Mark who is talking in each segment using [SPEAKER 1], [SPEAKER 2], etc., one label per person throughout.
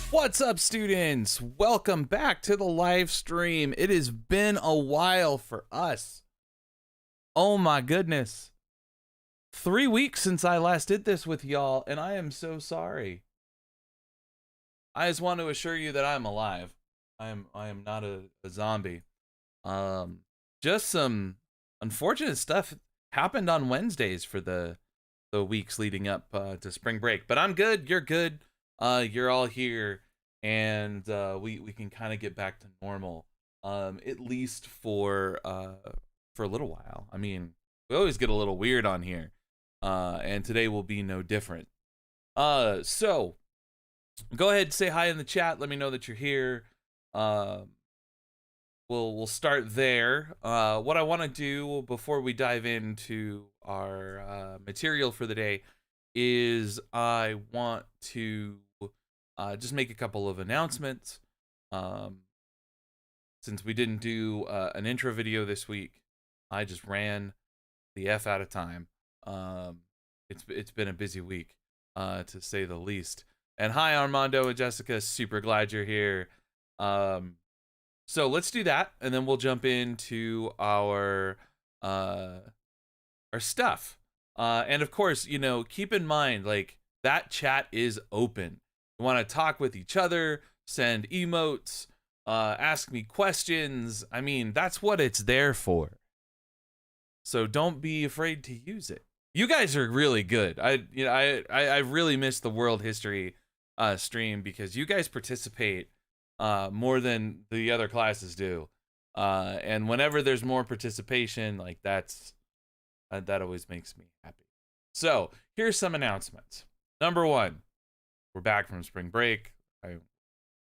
[SPEAKER 1] What's up, students? Welcome back to the live stream. It has been a while for us. Oh my goodness. 3 weeks since I last did this with y'all, and I am so sorry. I just want to assure you that I'm alive. I am not a zombie. Just some unfortunate stuff happened on Wednesdays for the weeks leading up to spring break. But I'm good, you're good. You're all here, and we can kind of get back to normal, at least for a little while. I mean, we always get a little weird on here, and today will be no different. So go ahead and say hi in the chat. Let me know that you're here. We'll start there. What I want to do before we dive into our material for the day is I want to just make a couple of announcements. Since we didn't do an intro video this week, I just ran the F out of time. It's been a busy week, to say the least. And hi, Armando and Jessica, super glad you're here. So let's do that, and then we'll jump into our stuff. And of course, you know, keep in mind, like, that chat is open. You want to talk with each other, send emotes, ask me questions. I mean, that's what it's there for. So don't be afraid to use it. You guys are really good. I really miss the world history stream because you guys participate more than the other classes do. And whenever there's more participation, like, that always makes me happy. So here's some announcements. Number one, we're back from spring break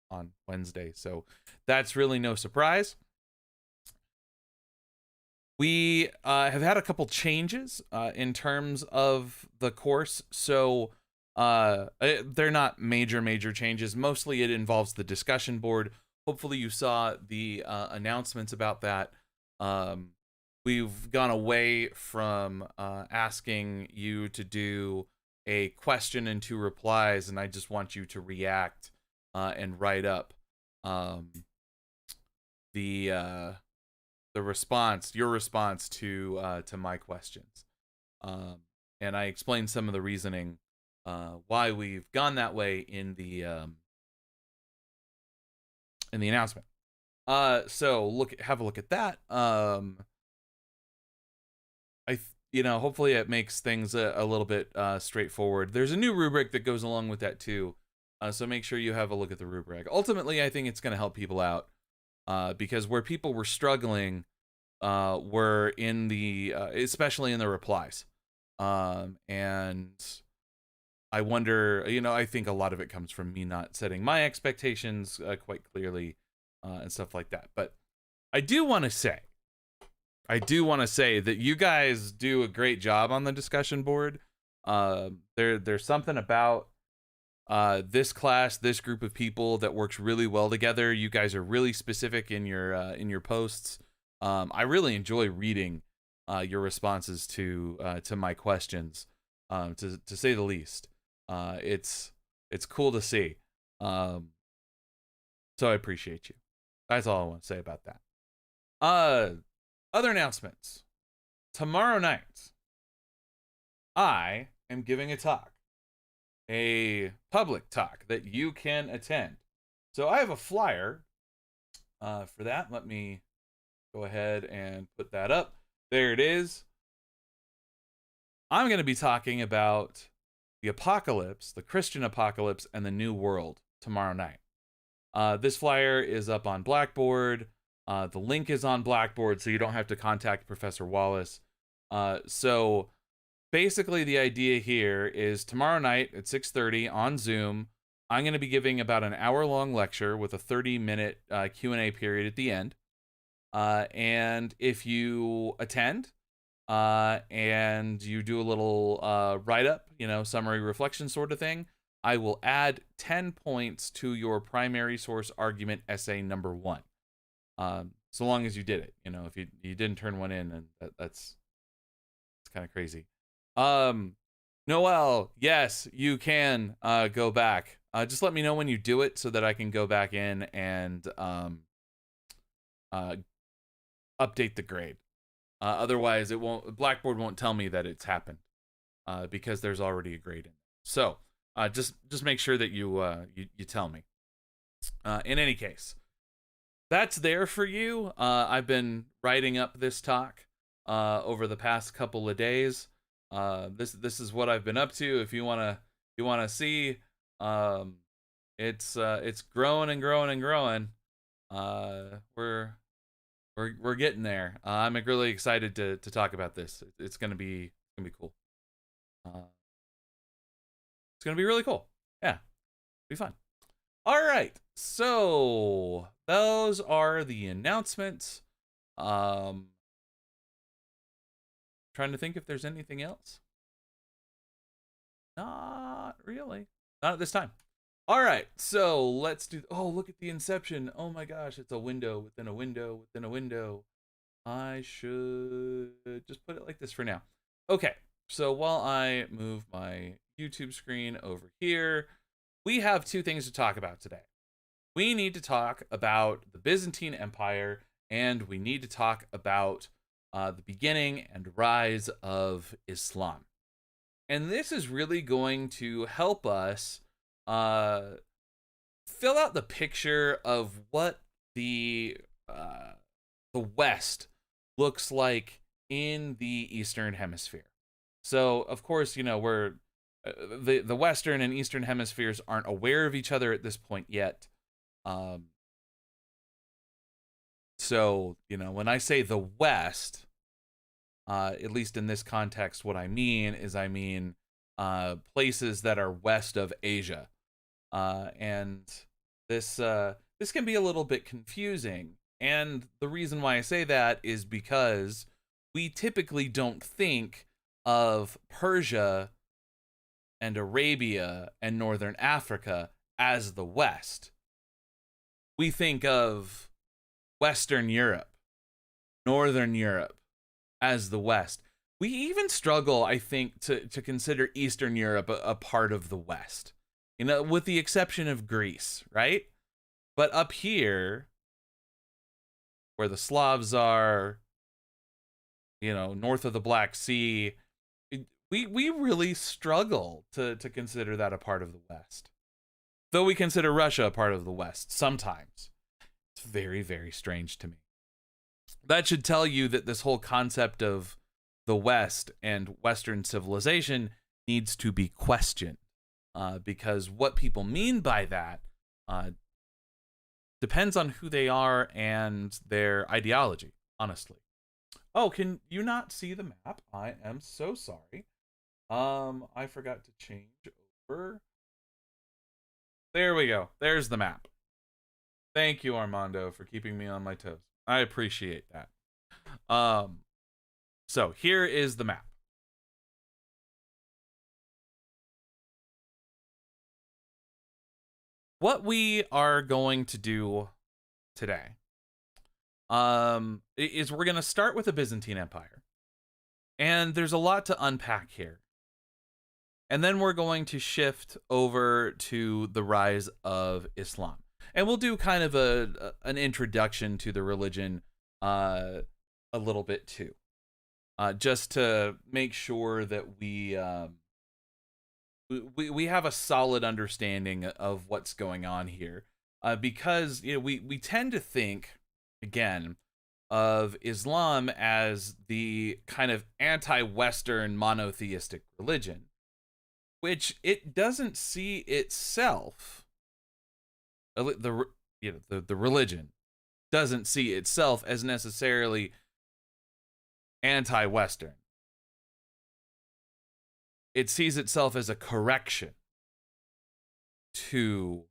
[SPEAKER 1] on Wednesday, so that's really no surprise. We have had a couple changes in terms of the course, so they're not major changes. Mostly it involves the discussion board. Hopefully you saw the announcements about that. We've gone away from asking you to do a question and 2 replies, and I just want you to react and write up the response, your response to my questions. And I explained some of the reasoning why we've gone that way in the announcement. So have a look at that. Hopefully it makes things a little bit straightforward. There's a new rubric that goes along with that too. So make sure you have a look at the rubric. Ultimately, I think it's going to help people out because where people were struggling were in the, especially in the replies. And I wonder, I think a lot of it comes from me not setting my expectations quite clearly and stuff like that. But I do want to say that you guys do a great job on the discussion board. There's something about this class, this group of people that works really well together. You guys are really specific in your posts. I really enjoy reading your responses to my questions, to say the least. It's cool to see. So I appreciate you. That's all I want to say about that. Other announcements. Tomorrow night, I am giving a talk. A public talk that you can attend. So I have a flyer for that. Let me go ahead and put that up. There it is. I'm going to be talking about the apocalypse, the Christian apocalypse, and the New World tomorrow night. This flyer is up on Blackboard. The link is on Blackboard, so you don't have to contact Professor Wallace. So basically, the idea here is tomorrow night at 6:30 on Zoom, I'm going to be giving about an hour-long lecture with a 30-minute Q&A period at the end. And if you attend and you do a little write-up, summary reflection sort of thing, I will add 10 points to your primary source argument essay number 1. So long as you did it. If you didn't turn one in, then that's kind of crazy. Noel, yes, you can go back. Just let me know when you do it so that I can go back in and update the grade. Otherwise, Blackboard won't tell me that it's happened because there's already a grade in. So just make sure that you tell me. In any case, that's there for you. I've been writing up this talk over the past couple of days. This is what I've been up to. If you wanna see, it's growing and growing and growing. We're getting there. I'm really excited to talk about this. It's gonna be cool. It's gonna be really cool. Yeah, be fun. All right, so those are the announcements. Trying to think if there's anything else. Not really. Not at this time. All right, so let's do. Oh, look at the Inception. Oh my gosh, it's a window within a window within a window. I should just put it like this for now. Okay, so while I move my YouTube screen over here, we have 2 things to talk about today. We need to talk about the Byzantine Empire, and we need to talk about the beginning and rise of Islam. And this is really going to help us fill out the picture of what the West looks like in the Eastern Hemisphere. So, of course, we're the Western and Eastern hemispheres aren't aware of each other at this point yet. So, when I say the West, at least in this context, what I mean is places that are west of Asia. And this can be a little bit confusing. And the reason why I say that is because we typically don't think of Persia and Arabia and Northern Africa as the West. We think of Western Europe, Northern Europe as the West. We even struggle, I think, to consider Eastern Europe a part of the West. with the exception of Greece, right? But up here, where the Slavs are, north of the Black Sea, we really struggle to consider that a part of the West. Though we consider Russia a part of the West sometimes. It's very, very strange to me. That should tell you that this whole concept of the West and Western civilization needs to be questioned, because what people mean by that depends on who they are and their ideology, honestly. Oh, can you not see the map? I am so sorry. I forgot to change over. There we go. There's the map. Thank you, Armando, for keeping me on my toes. I appreciate that. So here is the map. What we are going to do today is we're going to start with the Byzantine Empire. And there's a lot to unpack here. And then we're going to shift over to the rise of Islam. And we'll do kind of an introduction to the religion a little bit too. Just to make sure that we have a solid understanding of what's going on here. Because we tend to think, again, of Islam as the kind of anti-Western monotheistic religion, which it doesn't see itself. The religion doesn't see itself as necessarily anti-Western. It sees itself as a correction to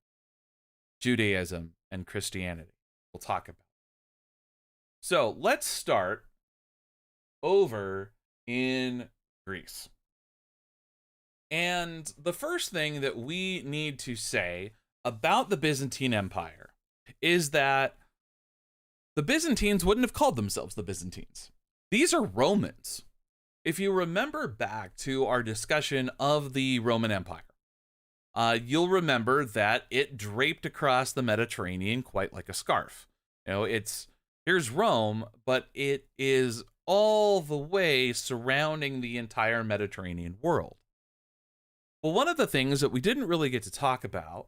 [SPEAKER 1] Judaism and Christianity. We'll talk about it. So let's start over in Greece. And the first thing that we need to say about the Byzantine Empire is that the Byzantines wouldn't have called themselves the Byzantines. These are Romans. If you remember back to our discussion of the Roman Empire, you'll remember that it draped across the Mediterranean quite like a scarf. Here's Rome, but it is all the way surrounding the entire Mediterranean world. Well, one of the things that we didn't really get to talk about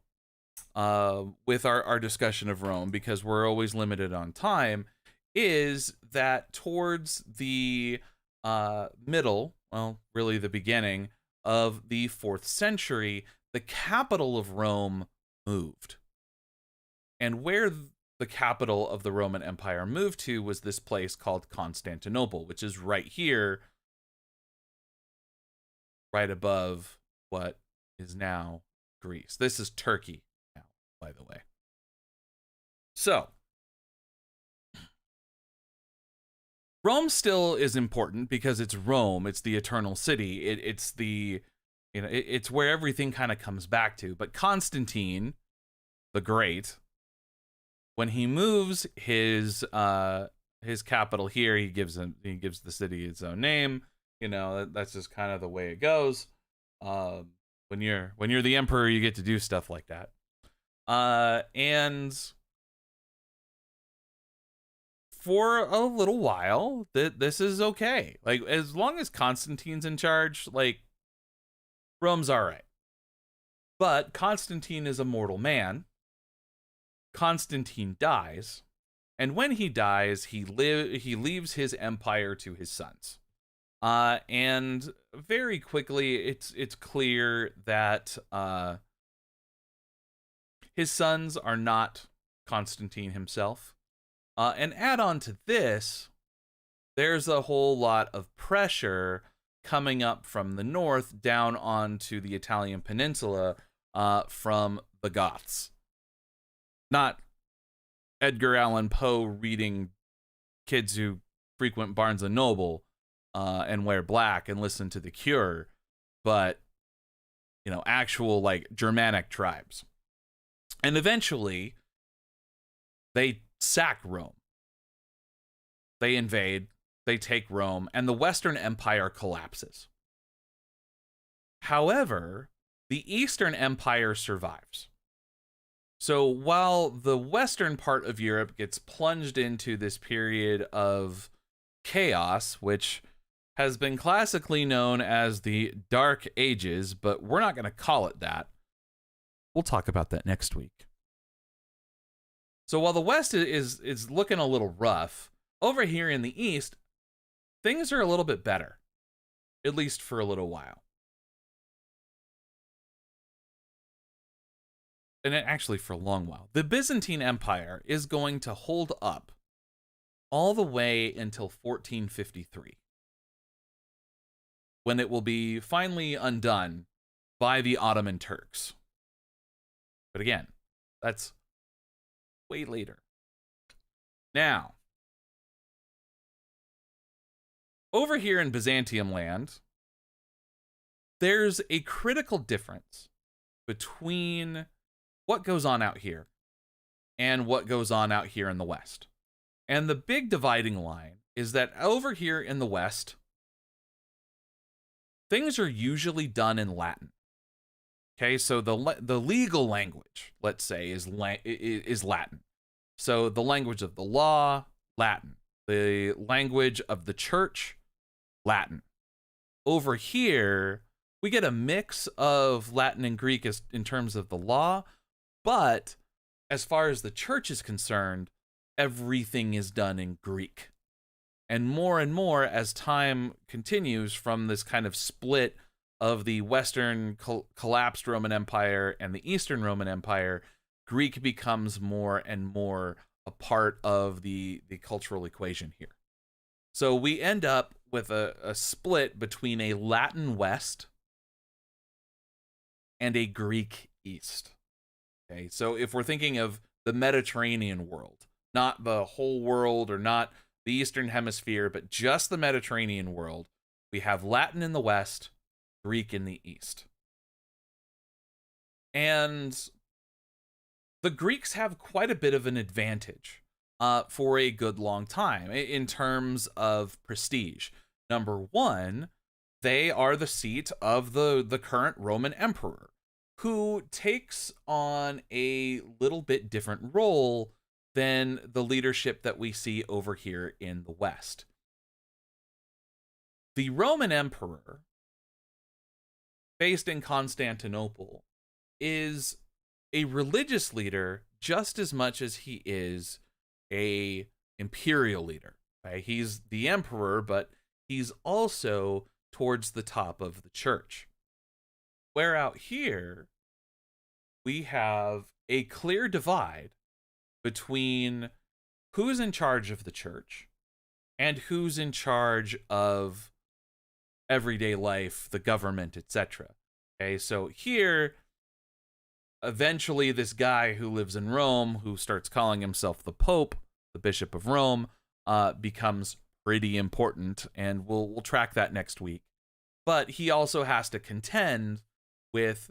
[SPEAKER 1] with our discussion of Rome, because we're always limited on time, is that towards the middle, well, really the beginning of the 4th century, the capital of Rome moved. And where the capital of the Roman Empire moved to was this place called Constantinople, which is right here, right above what is now Greece. This is Turkey now, by the way. So, Rome still is important because it's Rome. It's the eternal city. It's where everything kind of comes back to. But Constantine the Great, when he moves his capital here, he gives the city its own name. That's just kind of the way it goes. When you're the emperor, you get to do stuff like that. And for a little while, this is okay. Like, as long as Constantine's in charge, like, Rome's all right. But Constantine is a mortal man. Constantine dies, and when he dies, he leaves his empire to his sons. And very quickly, it's clear that his sons are not Constantine himself. And add on to this, there's a whole lot of pressure coming up from the north down onto the Italian peninsula from the Goths. Not Edgar Allan Poe reading kids who frequent Barnes & Noble and wear black and listen to The Cure, but, actual, like, Germanic tribes. And eventually, they sack Rome. They invade, they take Rome, and the Western Empire collapses. However, the Eastern Empire survives. So while the western part of Europe gets plunged into this period of chaos, which has been classically known as the Dark Ages, but we're not going to call it that. We'll talk about that next week. So while the West is looking a little rough, over here in the East, things are a little bit better, at least for a little while. And actually for a long while. The Byzantine Empire is going to hold up all the way until 1453, when it will be finally undone by the Ottoman Turks. But again, that's way later. Now, over here in Byzantium land, there's a critical difference between what goes on out here and what goes on out here in the West. And the big dividing line is that over here in the West, things are usually done in Latin. Okay, so the legal language, let's say, is Latin. So the language of the law, Latin. The language of the church, Latin. Over here, we get a mix of Latin and Greek in terms of the law, but as far as the church is concerned, everything is done in Greek. And more as time continues from this kind of split of the Western collapsed Roman Empire and the Eastern Roman Empire, Greek becomes more and more a part of the cultural equation here. So we end up with a split between a Latin West and a Greek East. Okay, so if we're thinking of the Mediterranean world, not the whole world or not the Eastern Hemisphere, but just the Mediterranean world, we have Latin in the West, Greek in the East. And the Greeks have quite a bit of an advantage for a good long time in terms of prestige. Number one, they are the seat of the current Roman emperor, who takes on a little bit different role than the leadership that we see over here in the West. The Roman emperor, based in Constantinople, is a religious leader just as much as he is a imperial leader. Right? He's the emperor, but he's also towards the top of the church. Where out here, we have a clear divide between who's in charge of the church and who's in charge of everyday life, the government, etc. Okay, so here, eventually this guy who lives in Rome, who starts calling himself the Pope, the Bishop of Rome, becomes pretty important, and we'll track that next week. But he also has to contend with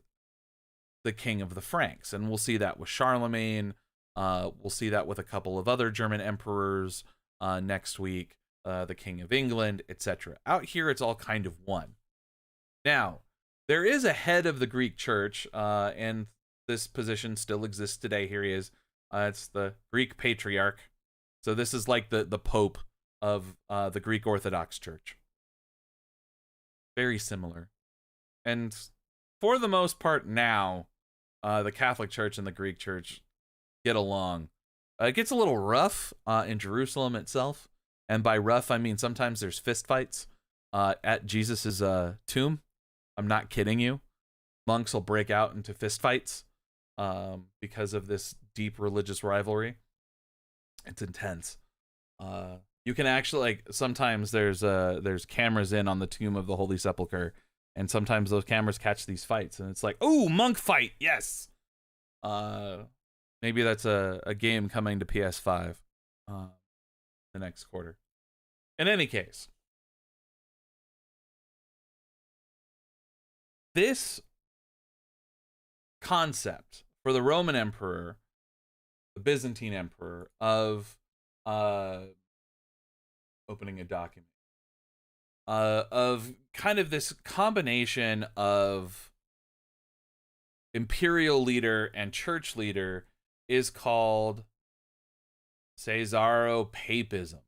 [SPEAKER 1] the King of the Franks, and we'll see that with Charlemagne. We'll see that with a couple of other German emperors next week, the King of England, etc. Out here, it's all kind of one. Now, there is a head of the Greek church, and this position still exists today. Here he is. It's the Greek Patriarch. So this is like the Pope of the Greek Orthodox Church. Very similar. And for the most part now, the Catholic Church and the Greek Church get along. It gets a little rough in Jerusalem itself. And by rough, I mean sometimes there's fist fights at Jesus's tomb. I'm not kidding you. Monks will break out into fist fights because of this deep religious rivalry. It's intense. You can actually, like, sometimes there's cameras in on the tomb of the Holy Sepulchre, and sometimes those cameras catch these fights, and it's like, oh, monk fight, yes. Maybe that's a game coming to PS5 the next quarter. In any case, this concept for the Roman emperor, the Byzantine emperor, of opening a document, of kind of this combination of imperial leader and church leader is called Caesaropapism.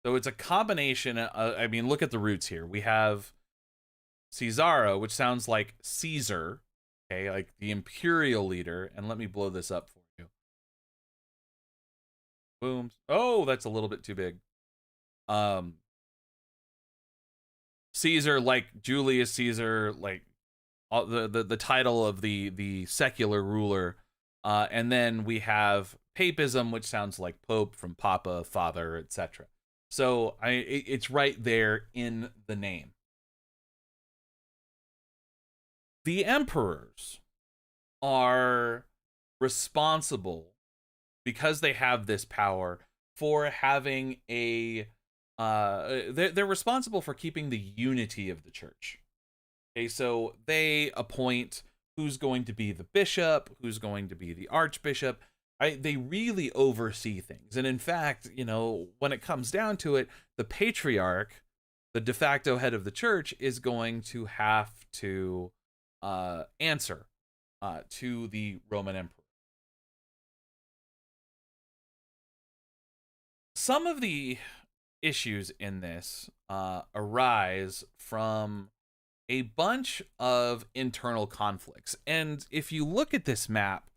[SPEAKER 1] So it's a combination. I mean, look at the roots here. We have Caesaro, which sounds like Caesar, okay, like the imperial leader. And let me blow this up for you. Boom. Oh, that's a little bit too big. Caesar, like Julius Caesar, like the title of the secular ruler. And then we have papism, which sounds like pope from papa, father, etc. So it's right there in the name. The emperors are responsible, because they have this power, for having a they're responsible for keeping the unity of the church. Okay, so they appoint who's going to be the bishop, who's going to be the archbishop. They really oversee things. And in fact, you know, when it comes down to it, the patriarch, the de facto head of the church, is going to have to answer to the Roman emperor. Some of the issues in this arise from a bunch of internal conflicts. And if you look at this map,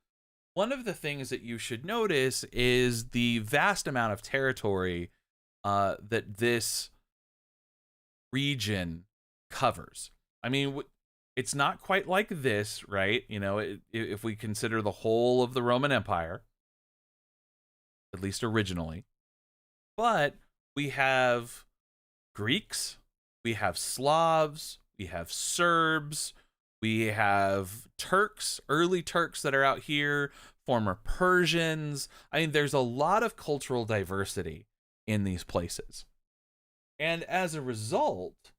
[SPEAKER 1] one of the things that you should notice is the vast amount of territory that this region covers. I mean, it's not quite like this, right? You know, if we consider the whole of the Roman Empire, at least originally. But we have Greeks, we have Slavs, we have Serbs, we have Turks, early Turks that are out here, former Persians. I mean, there's a lot of cultural diversity in these places. And as a result,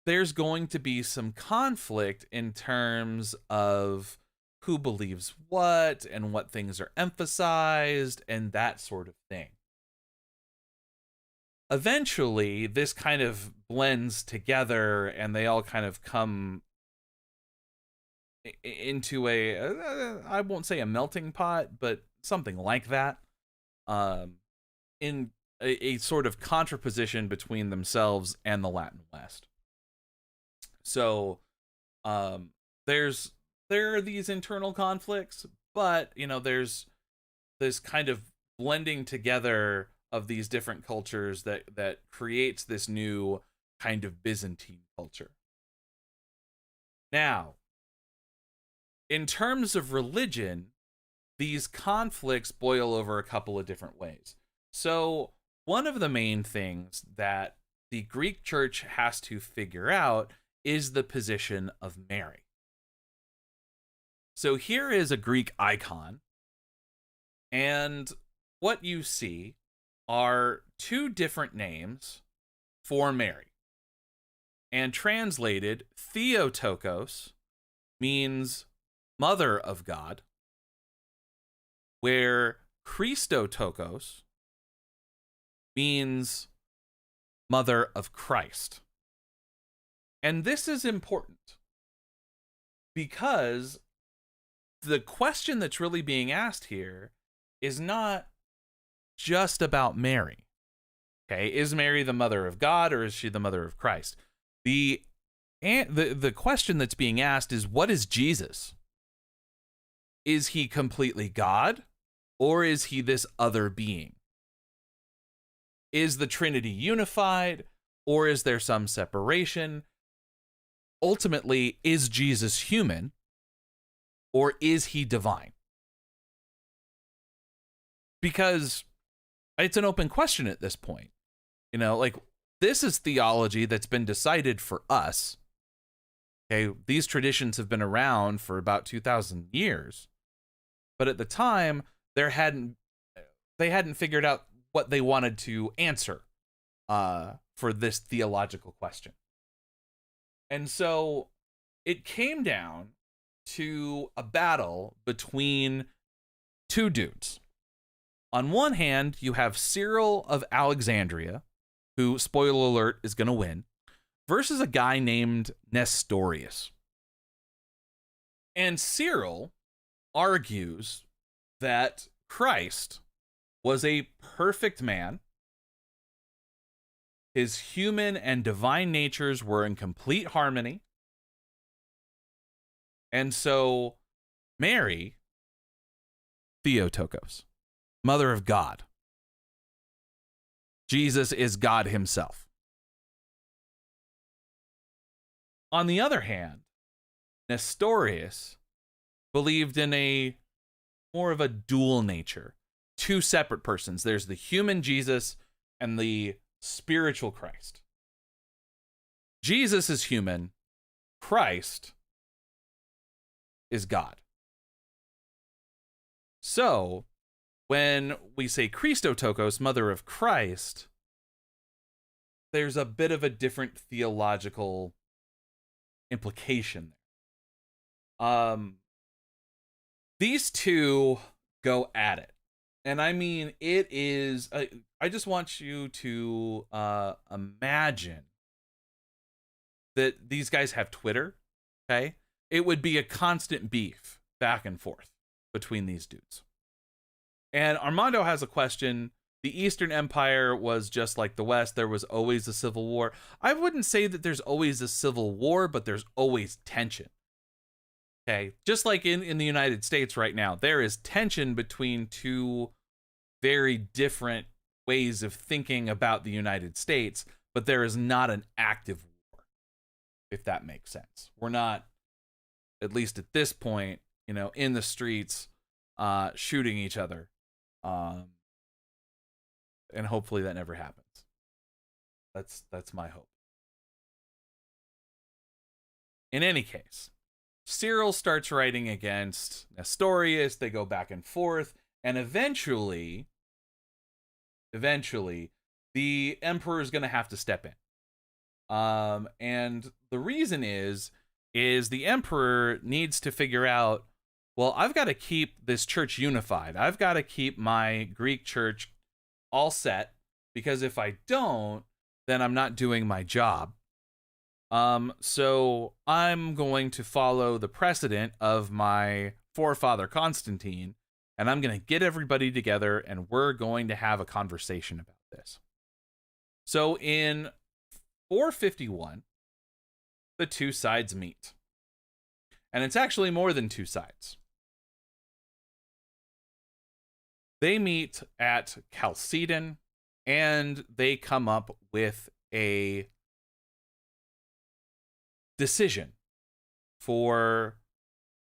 [SPEAKER 1] there's going to be some conflict in terms of who believes what and what things are emphasized and that sort of thing. Eventually, this kind of blends together and they all kind of come into I won't say a melting pot, but something like that, in a sort of contraposition between themselves and the Latin West. So there are these internal conflicts, but you know, there's this kind of blending together of these different cultures that creates this new kind of Byzantine culture. Now, in terms of religion, these conflicts boil over a couple of different ways. So one of the main things that the Greek church has to figure out is the position of Mary. So here is a Greek icon, and what you see are two different names for Mary. And translated, Theotokos means mother of God, where Christotokos means mother of Christ. And this is important because the question that's really being asked here is not just about Mary. Okay, is Mary the mother of God or is she the mother of Christ? The question that's being asked is, what is Jesus? Is he completely God or is he this other being? Is the Trinity unified or is there some separation? Ultimately, is Jesus human or is he divine? Because it's an open question at this point. You know, like, this is theology that's been decided for us. Okay, these traditions have been around for about 2,000 years. But at the time, they hadn't figured out what they wanted to answer for this theological question. And so it came down to a battle between two dudes. On one hand, you have Cyril of Alexandria, who, spoiler alert, is going to win, versus a guy named Nestorius. And Cyril argues that Christ was a perfect man. His human and divine natures were in complete harmony. And so Mary, Theotokos, Mother of God. Jesus is God himself. On the other hand, Nestorius believed in a more of a dual nature, two separate persons. There's the human Jesus and the spiritual Christ. Jesus is human. Christ is God. So, when we say Christotokos, Mother of Christ, there's a bit of a different theological implication there. These two go at it. And I mean, it is, I just want you to imagine that these guys have Twitter, okay? It would be a constant beef back and forth between these dudes. And Armando has a question. The Eastern Empire was just like the West. There was always a civil war. I wouldn't say that there's always a civil war, but there's always tension. Okay, just like in the United States right now, there is tension between two very different ways of thinking about the United States, but there is not an active war, if that makes sense. We're not, at least at this point, in the streets, shooting each other. And hopefully that never happens. That's my hope. In any case, Cyril starts writing against Nestorius. They go back and forth, and eventually the emperor is going to have to step in. And the reason is the emperor needs to figure out, well, I've got to keep this church unified. I've got to keep my Greek church all set, because if I don't, then I'm not doing my job. So I'm going to follow the precedent of my forefather Constantine, and I'm going to get everybody together, and we're going to have a conversation about this. So in 451, the two sides meet. And it's actually more than two sides. They meet at Chalcedon, and they come up with a decision for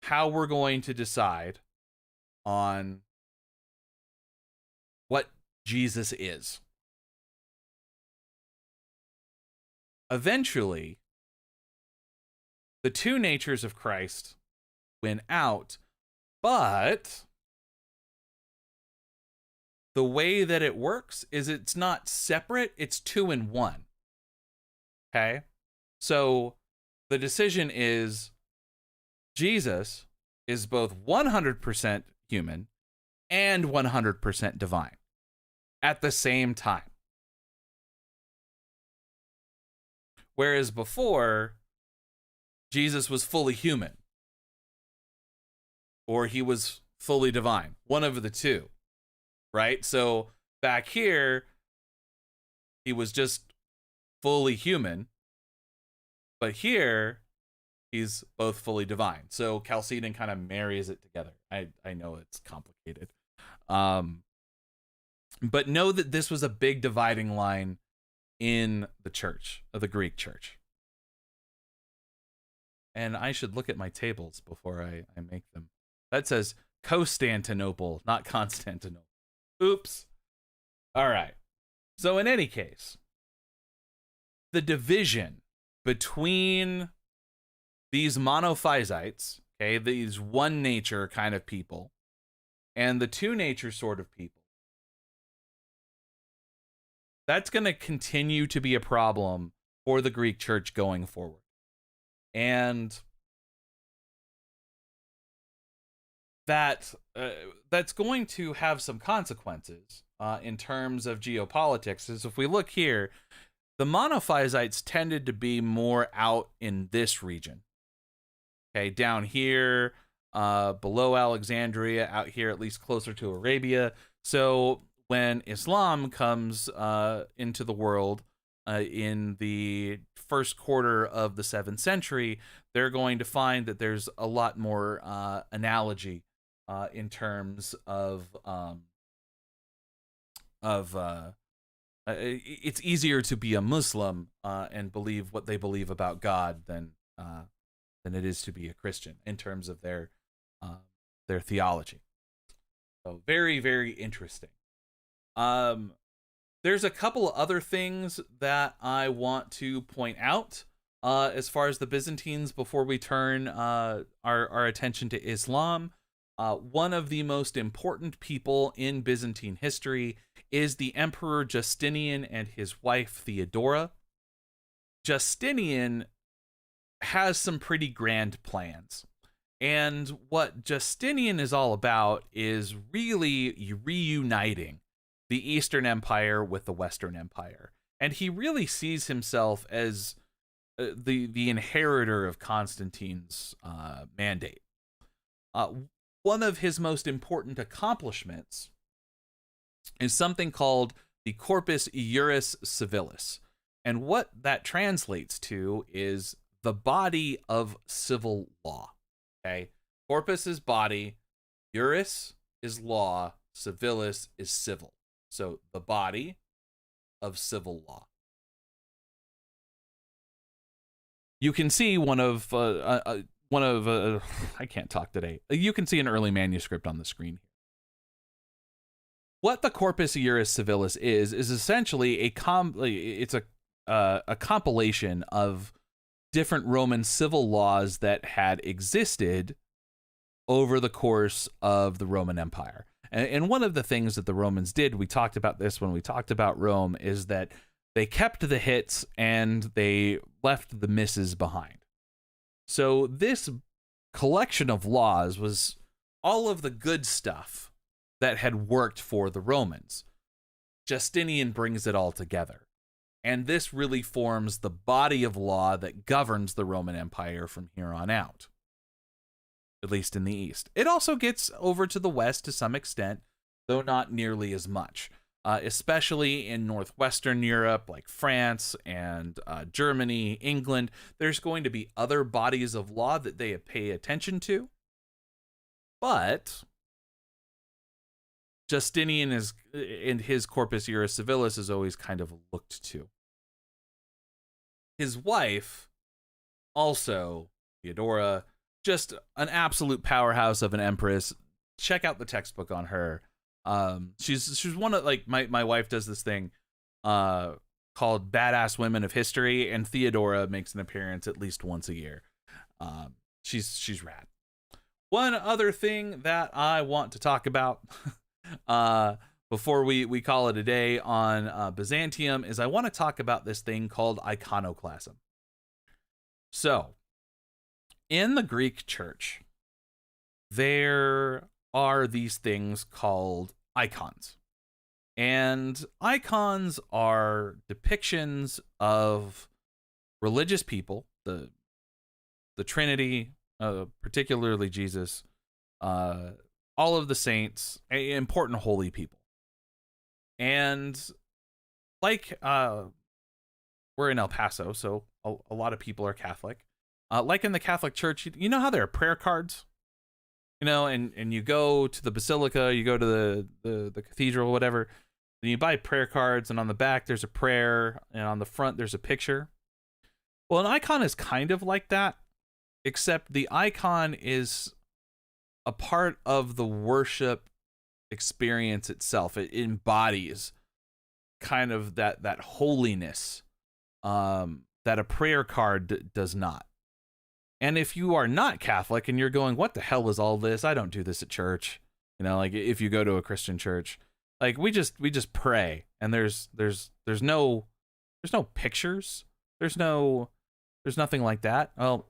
[SPEAKER 1] how we're going to decide on what Jesus is. Eventually, the two natures of Christ win out, but the way that it works is it's not separate, it's 2 in 1. Okay? So the decision is Jesus is both 100% human and 100% divine at the same time. Whereas before, Jesus was fully human, or he was fully divine, one of the two. Right? So back here, he was just fully human. But here, he's both fully divine. So Chalcedon kind of marries it together. I know it's complicated. But know that this was a big dividing line in the church, of the Greek church. And I should look at my tables before I make them. That says Constantinople, not Constantinople. Oops. All right. So in any case, the division between these monophysites, okay, these one nature kind of people, and the two nature sort of people, that's going to continue to be a problem for the Greek church going forward. And that's going to have some consequences in terms of geopolitics. Is if we look here, the monophysites tended to be more out in this region. Okay, down here, below Alexandria, out here at least closer to Arabia. So when Islam comes into the world in the first quarter of the 7th century, they're going to find that there's a lot more analogy in terms of it's easier to be a Muslim and believe what they believe about God than it is to be a Christian in terms of their theology. So very, very interesting. There's a couple of other things that I want to point out as far as the Byzantines before we turn our attention to Islam. One of the most important people in Byzantine history is the Emperor Justinian and his wife Theodora. Justinian has some pretty grand plans. And what Justinian is all about is really reuniting the Eastern Empire with the Western Empire. And he really sees himself as the inheritor of Constantine's mandate. One of his most important accomplishments is something called the Corpus Iuris Civilis. And what that translates to is the body of civil law. Okay? Corpus is body, Iuris is law, Civilis is civil. So the body of civil law. You can see one of I can't talk today. You can see an early manuscript on the screen here. What the Corpus Iuris Civilis is essentially a compilation of different Roman civil laws that had existed over the course of the Roman Empire. And one of the things that the Romans did, we talked about this when we talked about Rome, is that they kept the hits and they left the misses behind. So this collection of laws was all of the good stuff that had worked for the Romans. Justinian brings it all together. And this really forms the body of law that governs the Roman Empire from here on out, at least in the East. It also gets over to the West to some extent, though not nearly as much, especially in Northwestern Europe, like France and Germany, England. There's going to be other bodies of law that they pay attention to, but Justinian is, in his Corpus Iuris Civilis, is always kind of looked to. His wife, also Theodora, just an absolute powerhouse of an empress. Check out the textbook on her. She's one of, like, my wife does this thing called Badass Women of History, and Theodora makes an appearance at least once a year. She's rad. One other thing that I want to talk about before we call it a day on Byzantium is I want to talk about this thing called Iconoclasm. So, in the Greek church, there are these things called icons. And icons are depictions of religious people, the Trinity, particularly Jesus, all of the saints, important holy people. And like we're in El Paso, so a lot of people are Catholic. Like in the Catholic Church, you know how there are prayer cards? You know, and you go to the basilica, you go to the cathedral, whatever, and you buy prayer cards, and on the back there's a prayer, and on the front there's a picture. Well, an icon is kind of like that, except the icon is a part of the worship experience itself. It embodies kind of that holiness that a prayer card does not. And if you are not Catholic and you're going, what the hell is all this? I don't do this at church. You know, like if you go to a Christian church, like we just pray, and there's no pictures. There's nothing like that. Well,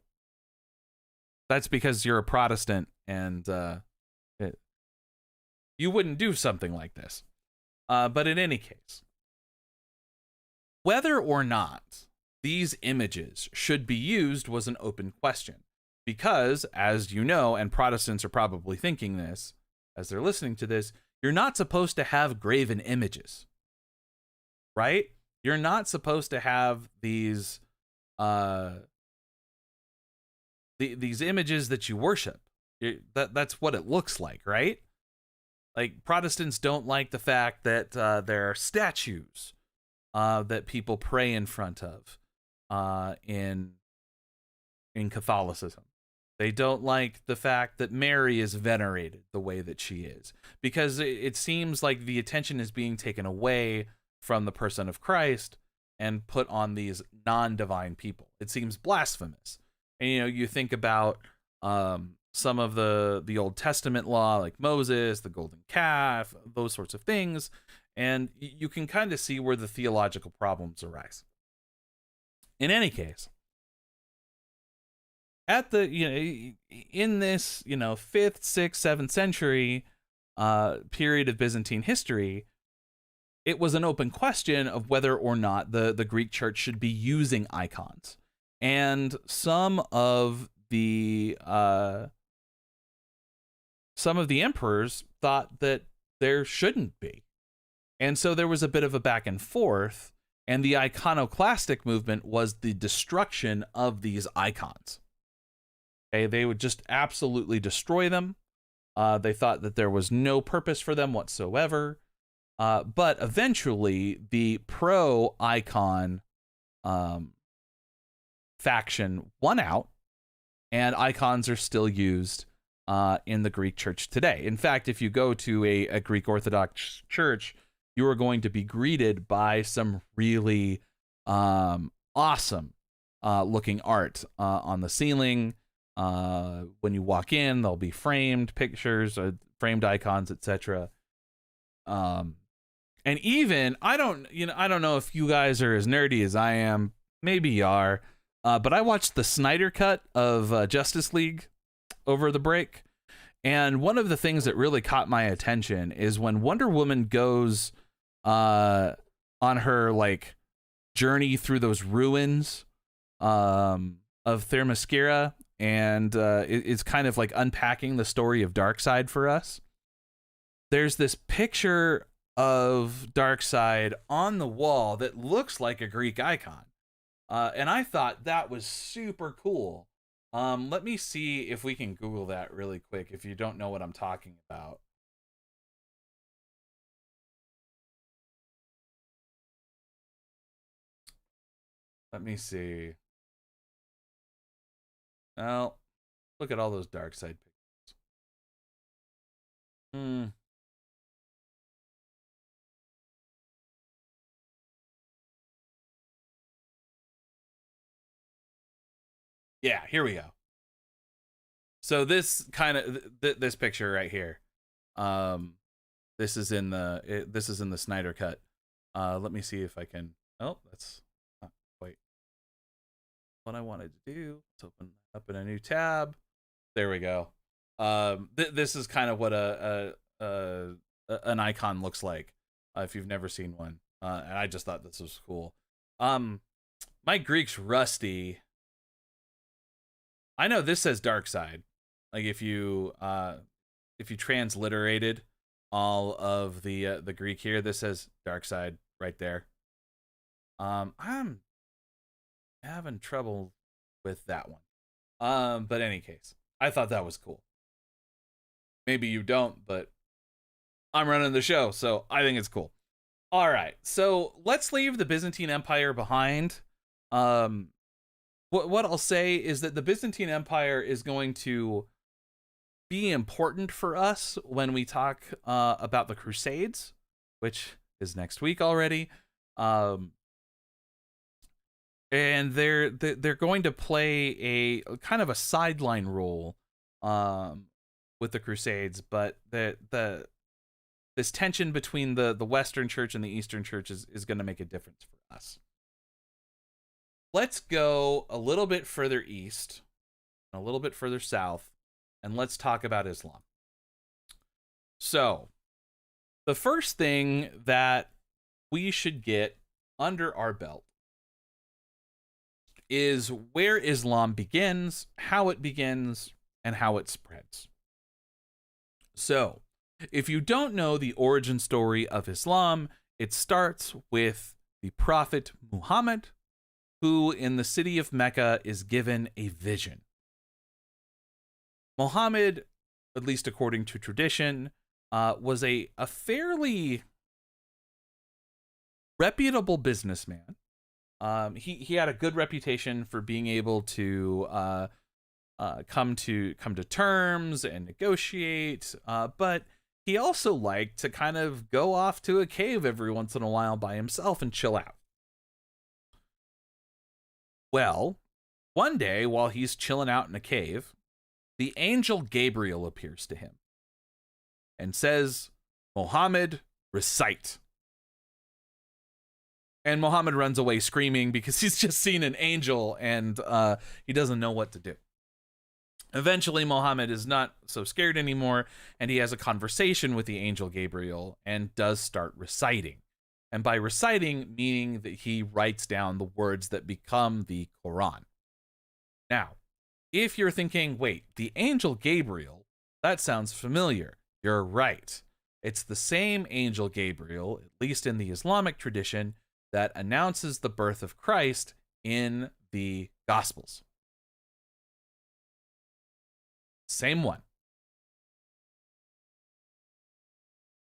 [SPEAKER 1] that's because you're a Protestant and you wouldn't do something like this. But in any case, whether or not these images should be used was an open question, Because, as you know, and Protestants are probably thinking this as they're listening to this, you're not supposed to have graven images, right? You're not supposed to have these these images that you worship. That's what it looks like, right? Like, Protestants don't like the fact that there are statues that people pray in front of in Catholicism. They don't like the fact that Mary is venerated the way that she is, because it seems like the attention is being taken away from the person of Christ and put on these non-divine people. It seems blasphemous. And, you know, you think about some of the Old Testament law, like Moses, the golden calf, those sorts of things, and you can kind of see where the theological problems arise. In any case, at the, you know, in this, you know, 5th, 6th, 7th century period of Byzantine history, it was an open question of whether or not the Greek church should be using icons. And some of the emperors thought that there shouldn't be. And so there was a bit of a back and forth, and the iconoclastic movement was the destruction of these icons. Okay, they would just absolutely destroy them. They thought that there was no purpose for them whatsoever. But eventually, the pro-icon faction won out, and icons are still used in the Greek church today. In fact, if you go to a Greek Orthodox church, you are going to be greeted by some really awesome looking art on the ceiling. When you walk in, there'll be framed pictures, framed icons, etc. And even I don't know if you guys are as nerdy as I am. Maybe you are, but I watched the Snyder cut of Justice League over the break, and one of the things that really caught my attention is when Wonder Woman goes on her like journey through those ruins of Themyscira, and it's kind of like unpacking the story of Darkseid for us. There's this picture of Darkseid on the wall that looks like a Greek icon. And I thought that was super cool. Let me see if we can Google that really quick if you don't know what I'm talking about. Let me see. Oh, look at all those Darkseid pictures. Yeah, here we go. So this kind of this picture right here, this is in the Snyder cut. Let me see if I can. Oh, that's not quite what I wanted to do. Let's open up in a new tab. There we go. This is kind of what an icon looks like if you've never seen one. And I just thought this was cool. My Greek's rusty. I know this says Darkseid. Like if you transliterated all of the Greek here, this says Darkseid right there. I'm having trouble with that one. But in any case, I thought that was cool. Maybe you don't, but I'm running the show, so I think it's cool. All right, so let's leave the Byzantine Empire behind. What I'll say is that the Byzantine Empire is going to be important for us when we talk about the Crusades, which is next week already. And they're going to play a kind of a sideline role with the Crusades, but this tension between the Western Church and the Eastern Church is going to make a difference for us. Let's go a little bit further east, a little bit further south, and let's talk about Islam. So, the first thing that we should get under our belt is where Islam begins, how it begins, and how it spreads. So, if you don't know the origin story of Islam, it starts with the Prophet Muhammad, who in the city of Mecca is given a vision. Muhammad, at least according to tradition, was a fairly reputable businessman. He had a good reputation for being able to come to terms and negotiate, but he also liked to kind of go off to a cave every once in a while by himself and chill out. Well, one day while he's chilling out in a cave, the angel Gabriel appears to him and says, "Muhammad, recite." And Muhammad runs away screaming because he's just seen an angel and he doesn't know what to do. Eventually, Muhammad is not so scared anymore, and he has a conversation with the angel Gabriel and does start reciting. And by reciting, meaning that he writes down the words that become the Quran. Now, if you're thinking, wait, the angel Gabriel, that sounds familiar. You're right. It's the same angel Gabriel, at least in the Islamic tradition, that announces the birth of Christ in the Gospels. Same one.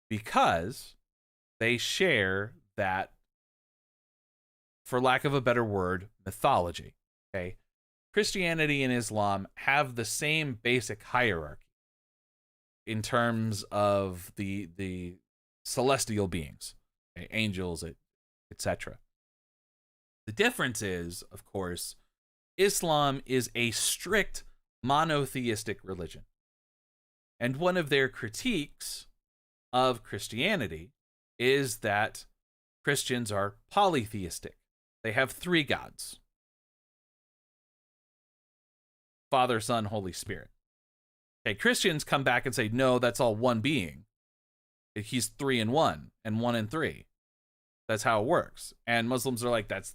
[SPEAKER 1] Because they share that, for lack of a better word, mythology. Okay? Christianity and Islam have the same basic hierarchy in terms of the celestial beings, okay? Angels, etc. The difference is, of course, Islam is a strict monotheistic religion. And one of their critiques of Christianity is that Christians are polytheistic. They have 3 gods: Father, Son, Holy Spirit. Okay, Christians come back and say, no, that's all one being. He's 3 in 1 and 1 in 3. That's how it works. And Muslims are like, that's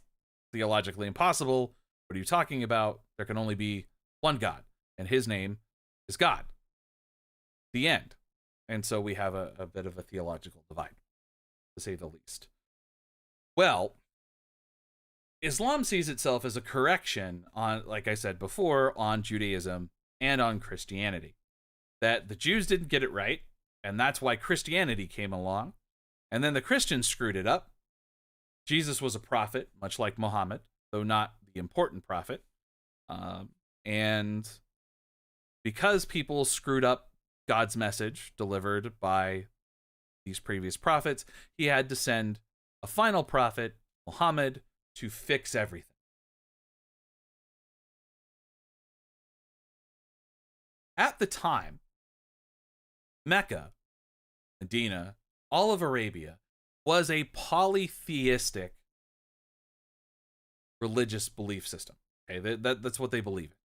[SPEAKER 1] theologically impossible. What are you talking about? There can only be one God, and his name is God. The end. And so we have a bit of a theological divide, to say the least. Well, Islam sees itself as a correction on, like I said before, on Judaism and on Christianity. That the Jews didn't get it right, and that's why Christianity came along. And then the Christians screwed it up. Jesus was a prophet, much like Muhammad, though not the important prophet. And because people screwed up God's message delivered by these previous prophets, he had to send a final prophet, Muhammad, to fix everything. At the time, Mecca, Medina, all of Arabia was a polytheistic religious belief system. Okay, that's what they believe in.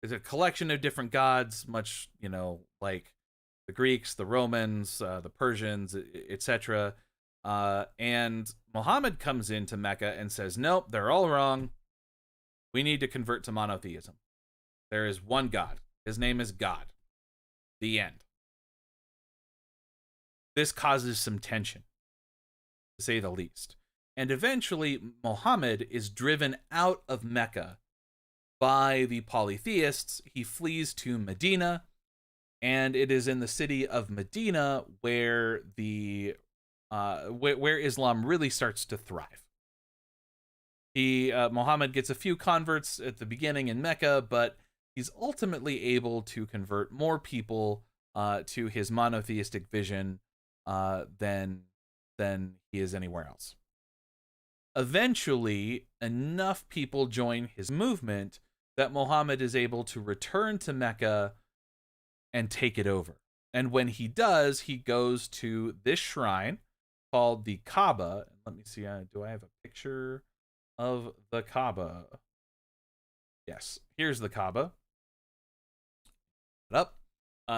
[SPEAKER 1] It's a collection of different gods, much, like the Greeks, the Romans, the Persians, etc. And Muhammad comes into Mecca and says, nope, they're all wrong. We need to convert to monotheism. There is one God. His name is God. The end. This causes some tension, to say the least. And eventually, Muhammad is driven out of Mecca by the polytheists. He flees to Medina, and it is in the city of Medina where where Islam really starts to thrive. Muhammad gets a few converts at the beginning in Mecca, but he's ultimately able to convert more people to his monotheistic vision than he is anywhere else. Eventually, enough people join his movement that Muhammad is able to return to Mecca and take it over. And when he does, he goes to this shrine called the Kaaba. Let me see, do I have a picture of the Kaaba? Yes, here's the Kaaba. Up.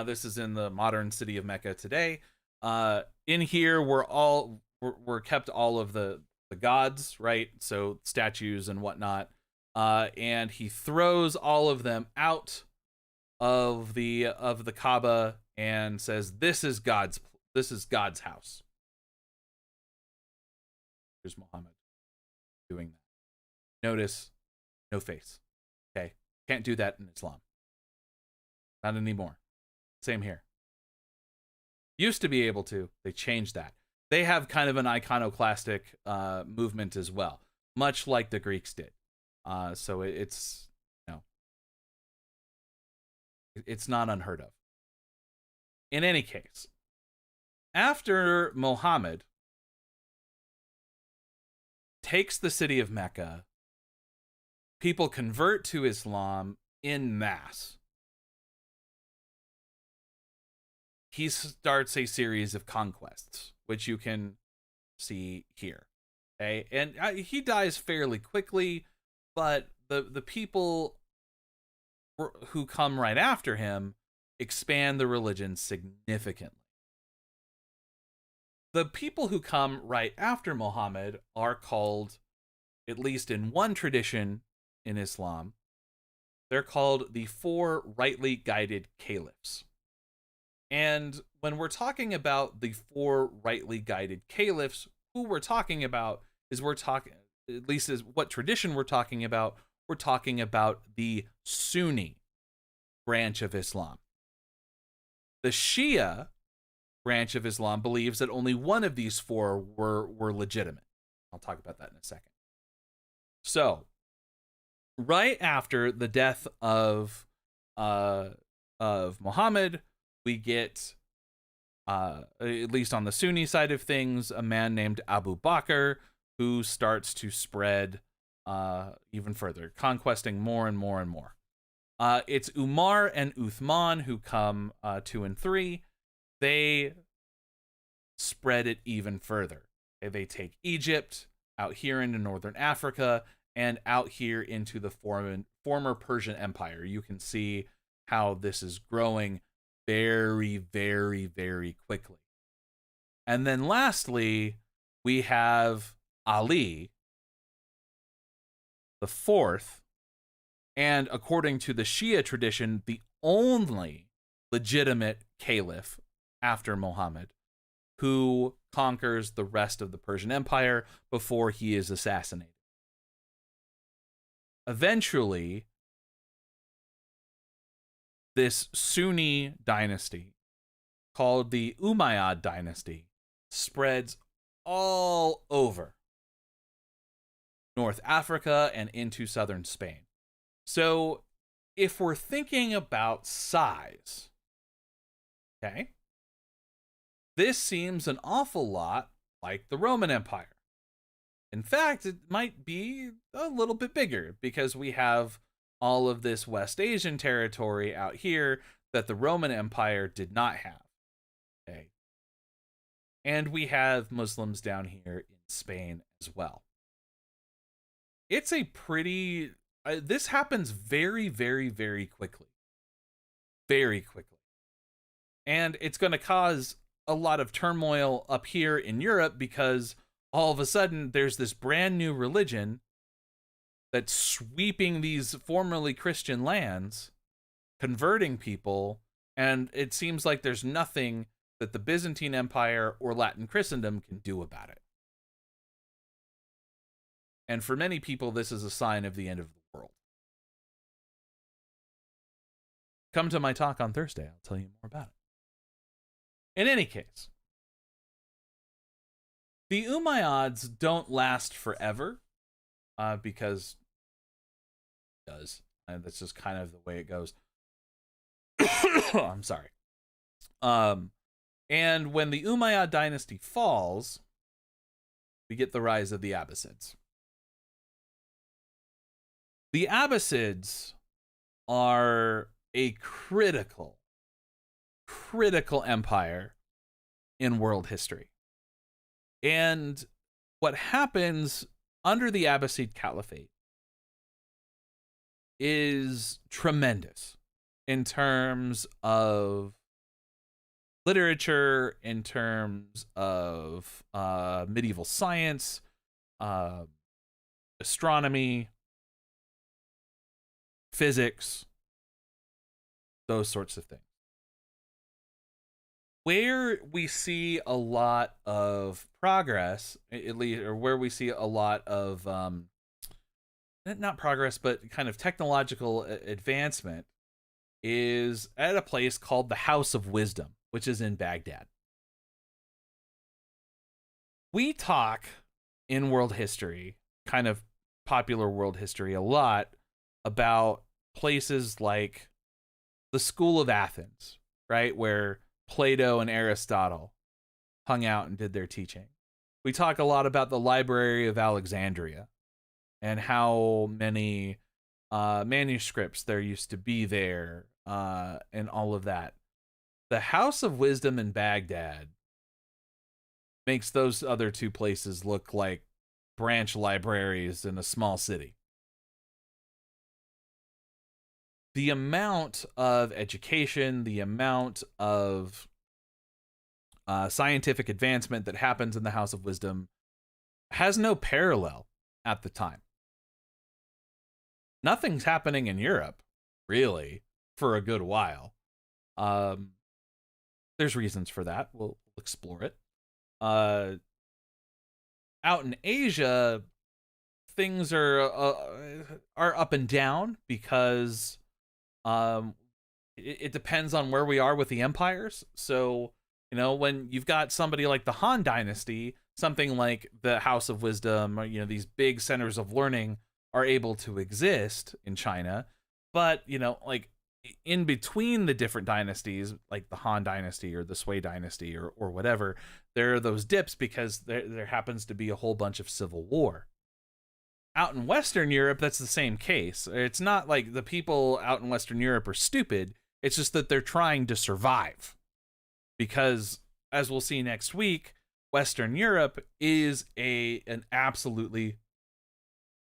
[SPEAKER 1] This is in the modern city of Mecca today. In here, we're kept all of the gods, right? So statues and whatnot. and he throws all of them out of the Kaaba and says, "This is God's house." Here's Muhammad doing that. Notice, no face. Okay, can't do that in Islam. Not anymore. Same here. Used to be able to. They changed that. They have kind of an iconoclastic movement as well, much like the Greeks did. So it's, you know, it's not unheard of. In any case, after Muhammad takes the city of Mecca, people convert to Islam en masse. He starts a series of conquests, which you can see here. Okay, and he dies fairly quickly, but the people who come right after him expand the religion significantly. The people who come right after Muhammad are called, at least in one tradition in Islam, they're called the 4 rightly guided Caliphs. And when we're talking about the 4 rightly guided Caliphs, who we're talking about is at least is what tradition we're talking about the Sunni branch of Islam. The Shia branch of Islam believes that only one of these 4 were legitimate. I'll talk about that in a second. So, right after the death of Muhammad, we get, at least on the Sunni side of things, a man named Abu Bakr who starts to spread even further, conquesting more and more and more. It's Umar and Uthman who come 2 and 3. They spread it even further. They take Egypt out here into northern Africa and out here into the former Persian Empire. You can see how this is growing very, very, very quickly. And then lastly, we have Ali, the 4th, and according to the Shia tradition, the only legitimate caliph after Muhammad, who conquers the rest of the Persian Empire before he is assassinated. Eventually, this Sunni dynasty, called the Umayyad dynasty, spreads all over North Africa and into southern Spain. So, if we're thinking about size, okay, this seems an awful lot like the Roman Empire. In fact, it might be a little bit bigger because we have all of this West Asian territory out here that the Roman Empire did not have. Okay. And we have Muslims down here in Spain as well. It's a pretty... this happens very, very, very quickly. Very quickly. And it's going to cause a lot of turmoil up here in Europe because all of a sudden there's this brand new religion that's sweeping these formerly Christian lands, converting people, and it seems like there's nothing that the Byzantine Empire or Latin Christendom can do about it. And for many people, this is a sign of the end of the world. Come to my talk on Thursday. I'll tell you more about it. In any case, the Umayyads don't last forever because it does. And that's just kind of the way it goes. I'm sorry. And when the Umayyad dynasty falls, we get the rise of the Abbasids. The Abbasids are a critical empire in world history. And what happens under the Abbasid Caliphate is tremendous in terms of literature, in terms of medieval science, astronomy, physics, those sorts of things. Where we see a lot of progress, at least, or where we see a lot of not progress, but kind of technological advancement, is at a place called the House of Wisdom, which is in Baghdad. We talk in world history, kind of popular world history, a lot about places like the School of Athens, right? Where Plato and Aristotle hung out and did their teaching. We talk a lot about the Library of Alexandria and how many manuscripts there used to be there, and all of that. The House of Wisdom in Baghdad makes those other two places look like branch libraries in a small city. The amount of education, the amount of scientific advancement that happens in the House of Wisdom has no parallel at the time. Nothing's happening in Europe, really, for a good while. There's reasons for that. We'll explore it. Out in Asia, things are up and down because it depends on where we are with the empires. So, you know, when you've got somebody like the Han Dynasty, something like the House of Wisdom, or, you know, these big centers of learning are able to exist in China. But, you know, like in between the different dynasties, like the Han Dynasty or the Sui Dynasty or whatever, there are those dips because there happens to be a whole bunch of civil war. Out in Western Europe, that's the same case. It's not like the people out in Western Europe are stupid. It's just that they're trying to survive. Because, as we'll see next week, Western Europe is an absolutely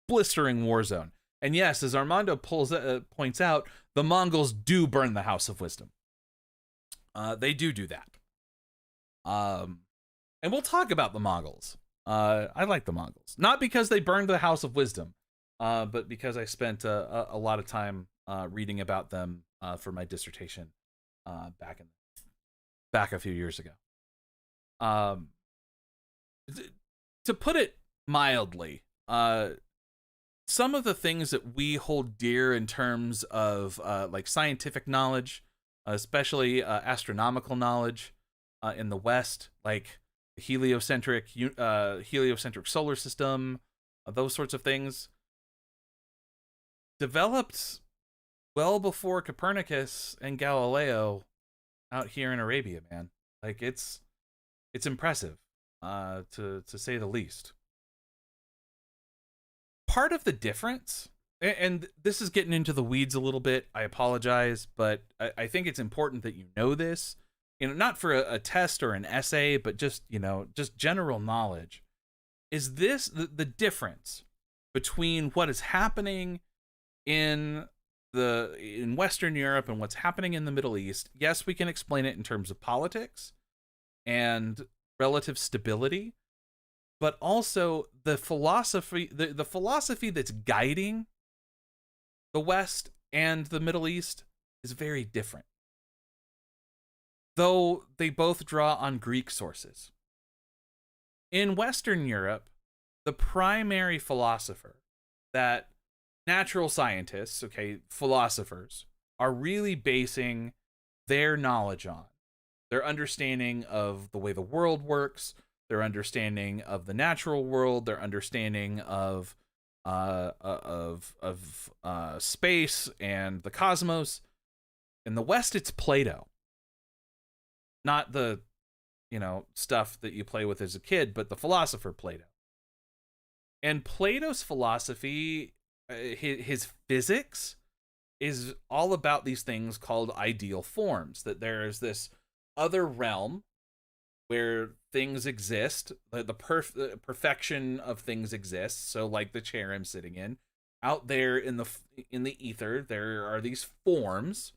[SPEAKER 1] blistering war zone. And yes, as Armando points out, the Mongols do burn the House of Wisdom. They do that. And we'll talk about the Mongols. I like the Mongols. Not because they burned the House of Wisdom, but because I spent a lot of time reading about them for my dissertation back a few years ago. To put it mildly, some of the things that we hold dear in terms of like scientific knowledge, especially astronomical knowledge in the West, like the heliocentric solar system, those sorts of things, developed well before Copernicus and Galileo out here in Arabia, man. Like it's impressive, to say the least. Part of the difference, and this is getting into the weeds a little bit, I apologize, but I think it's important that you know this, you know, not for a test or an essay, but just, you know, just general knowledge. Is this the difference between what is happening in Western Europe and what's happening in the Middle East? Yes, we can explain it in terms of politics and relative stability, but also the philosophy that's guiding the West and the Middle East is very different. Though they both draw on Greek sources. In Western Europe, the primary philosopher that natural scientists, philosophers, are really basing their knowledge on, their understanding of the way the world works, their understanding of the natural world, their understanding of space and the cosmos. In the West, it's Plato. Not the, you know, stuff that you play with as a kid, but the philosopher Plato. And Plato's philosophy, his physics, is all about these things called ideal forms. That there is this other realm where things exist, the perfection of things exists. So, like the chair I'm sitting in, out there in the ether, there are these forms.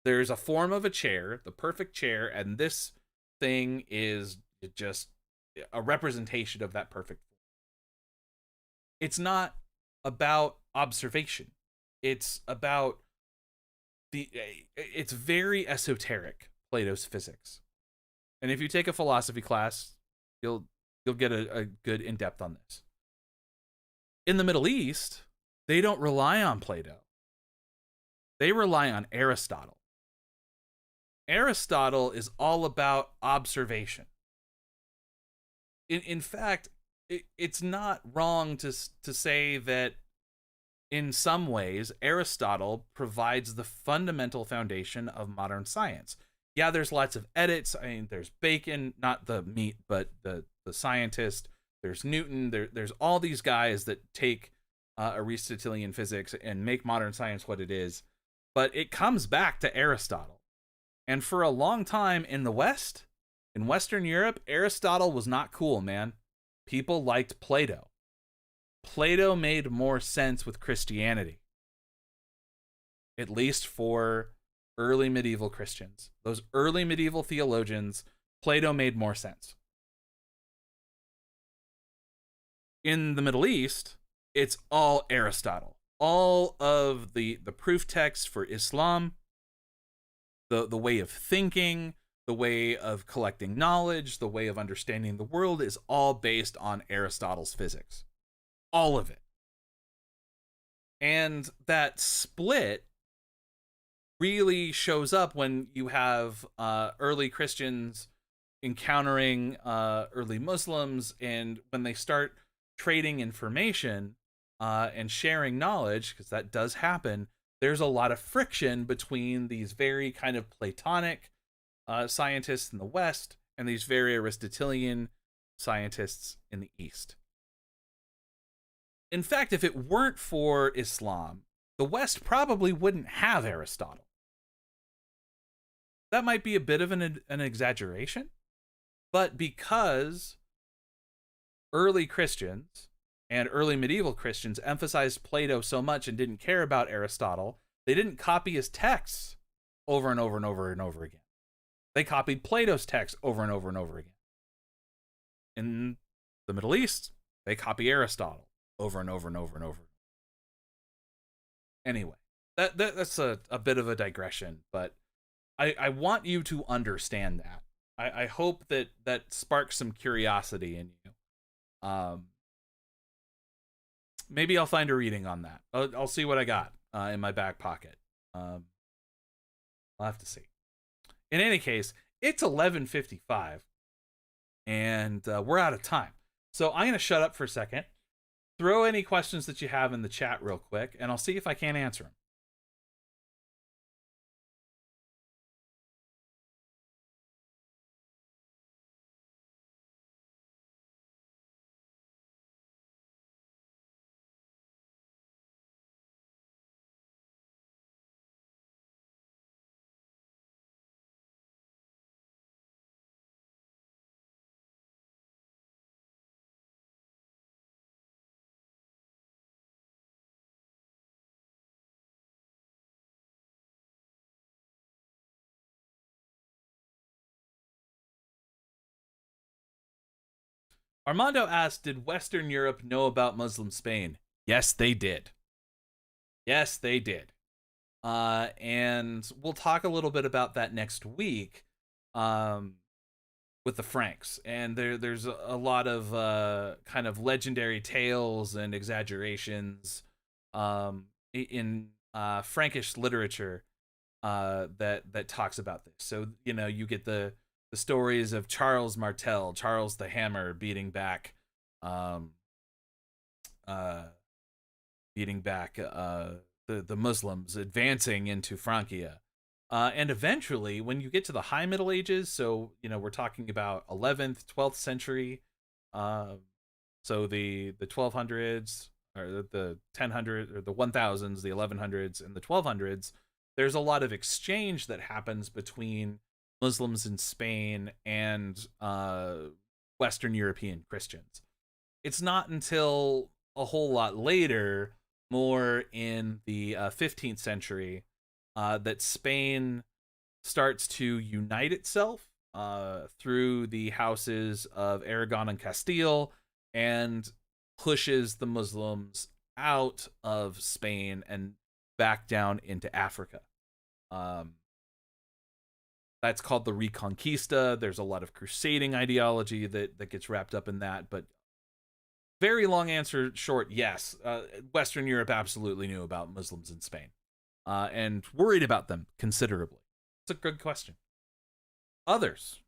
[SPEAKER 1] There's a form of a chair, the perfect chair, and this thing is just a representation of that perfect form. It's not about observation. it's about it's very esoteric, Plato's physics. And if you take a philosophy class, you'll get a good in-depth on this. In the Middle East, they don't rely on Plato. They rely on Aristotle. Aristotle is all about observation. In fact, it's not wrong to say that in some ways, Aristotle provides the fundamental foundation of modern science. Yeah, there's lots of edits. I mean, there's Bacon, not the meat, but the scientist. There's Newton. There's all these guys that take Aristotelian physics and make modern science what it is. But it comes back to Aristotle. And for a long time in the West, in Western Europe, Aristotle was not cool, man. People liked Plato. Plato made more sense with Christianity, at least for early medieval Christians. Those early medieval theologians, Plato made more sense. In the Middle East, it's all Aristotle. All of the proof texts for Islam, the way of thinking, the way of collecting knowledge, the way of understanding the world is all based on Aristotle's physics. All of it. And that split really shows up when you have early Christians encountering early Muslims, and when they start trading information and sharing knowledge, because that does happen, there's a lot of friction between these very kind of Platonic scientists in the West and these very Aristotelian scientists in the East. In fact, if it weren't for Islam, the West probably wouldn't have Aristotle. That might be a bit of an exaggeration, but because early Christians and early medieval Christians emphasized Plato so much and didn't care about Aristotle, they didn't copy his texts over and over and over and over again. They copied Plato's texts over and over and over again. In the Middle East, they copy Aristotle over and over and over and over. Anyway, that's a bit of a digression, but I want you to understand that. I hope that sparks some curiosity in you. Maybe I'll find a reading on that. I'll see what I got in my back pocket. I'll have to see. In any case, it's 11:55, and we're out of time. So I'm going to shut up for a second. Throw any questions that you have in the chat real quick, and I'll see if I can't answer them. Armando asked, did Western Europe know about Muslim Spain? Yes, they did. Yes, they did. And we'll talk a little bit about that next week with the Franks. And there's a lot of kind of legendary tales and exaggerations in Frankish literature that talks about this. So, you get the stories of Charles Martel, Charles the Hammer, beating back the Muslims, advancing into Francia. And eventually, when you get to the High Middle Ages, so, we're talking about 11th, 12th century, so the 1200s, or the 1000s, or the 1000s, the 1100s, and the 1200s, there's a lot of exchange that happens between Muslims in Spain and Western European Christians. It's not until a whole lot later, more in the 15th century, that Spain starts to unite itself through the houses of Aragon and Castile, and pushes the Muslims out of Spain and back down into Africa. That's called the Reconquista. There's a lot of crusading ideology that gets wrapped up in that. But very long answer short, yes. Western Europe absolutely knew about Muslims in Spain and worried about them considerably. It's a good question. Others?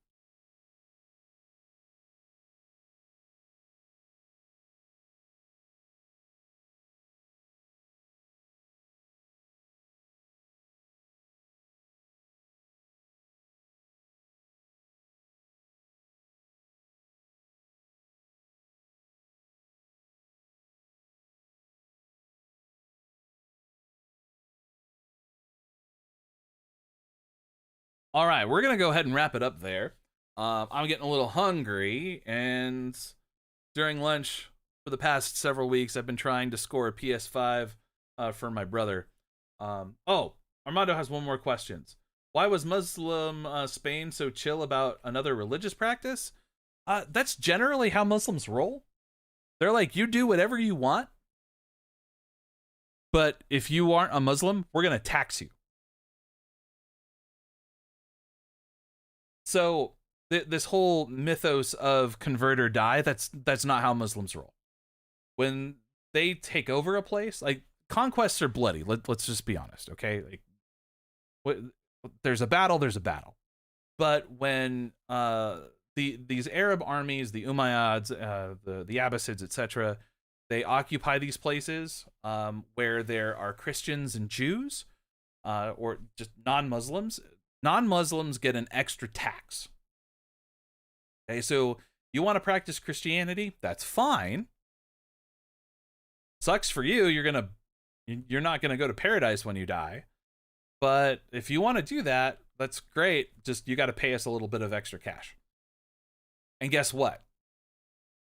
[SPEAKER 1] All right, we're going to go ahead and wrap it up there. I'm getting a little hungry, and during lunch for the past several weeks, I've been trying to score a PS5 for my brother. Oh, Armando has one more question. Why was Muslim Spain so chill about another religious practice? That's generally how Muslims roll. They're like, you do whatever you want, but if you aren't a Muslim, we're going to tax you. So this whole mythos of convert or die, that's not how Muslims roll. When they take over a place, like conquests are bloody. Let's just be honest, okay? Like, there's a battle. But when these Arab armies, the Umayyads, the Abbasids, etc., they occupy these places where there are Christians and Jews, or just non-Muslims. Non-Muslims get an extra tax. Okay, so you want to practice Christianity? That's fine. Sucks for you. You're not gonna go to paradise when you die. But if you want to do that, that's great. Just you got to pay us a little bit of extra cash. And guess what?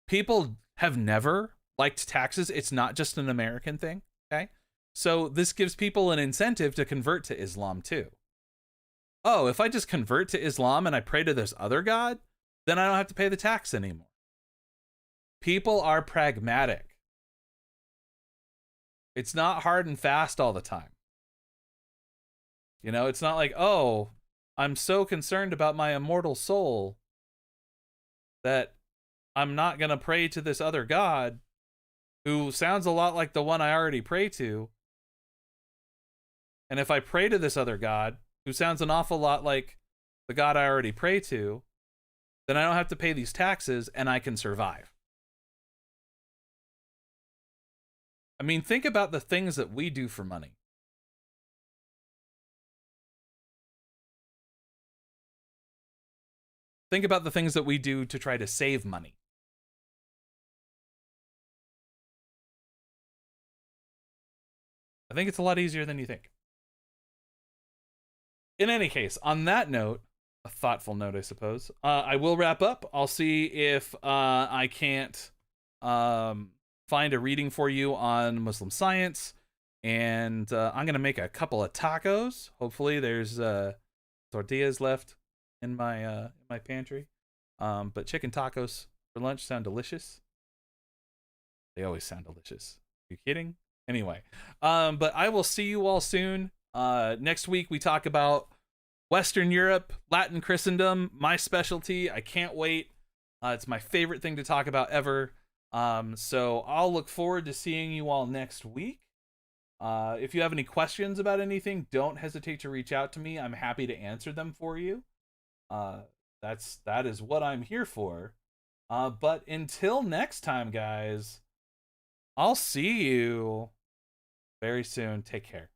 [SPEAKER 1] People have never liked taxes. It's not just an American thing. Okay, so this gives people an incentive to convert to Islam too. Oh, if I just convert to Islam and I pray to this other god, then I don't have to pay the tax anymore. People are pragmatic. It's not hard and fast all the time. You know, it's not like, oh, I'm so concerned about my immortal soul that I'm not going to pray to this other god who sounds a lot like the one I already pray to. And if I pray to this other god, who sounds an awful lot like the god I already pray to, then I don't have to pay these taxes and I can survive. I mean, think about the things that we do for money. Think about the things that we do to try to save money. I think it's a lot easier than you think. In any case, on that note, a thoughtful note, I suppose, I will wrap up. I'll see if I can't find a reading for you on Muslim science, and I'm going to make a couple of tacos. Hopefully there's tortillas left in my pantry. But chicken tacos for lunch sound delicious. They always sound delicious. Are you kidding? Anyway, but I will see you all soon. Next week we talk about Western Europe, Latin Christendom, my specialty. I can't wait. It's my favorite thing to talk about ever. So I'll look forward to seeing you all next week. If you have any questions about anything, don't hesitate to reach out to me. I'm happy to answer them for you. That is what I'm here for. But until next time, guys, I'll see you very soon. Take care.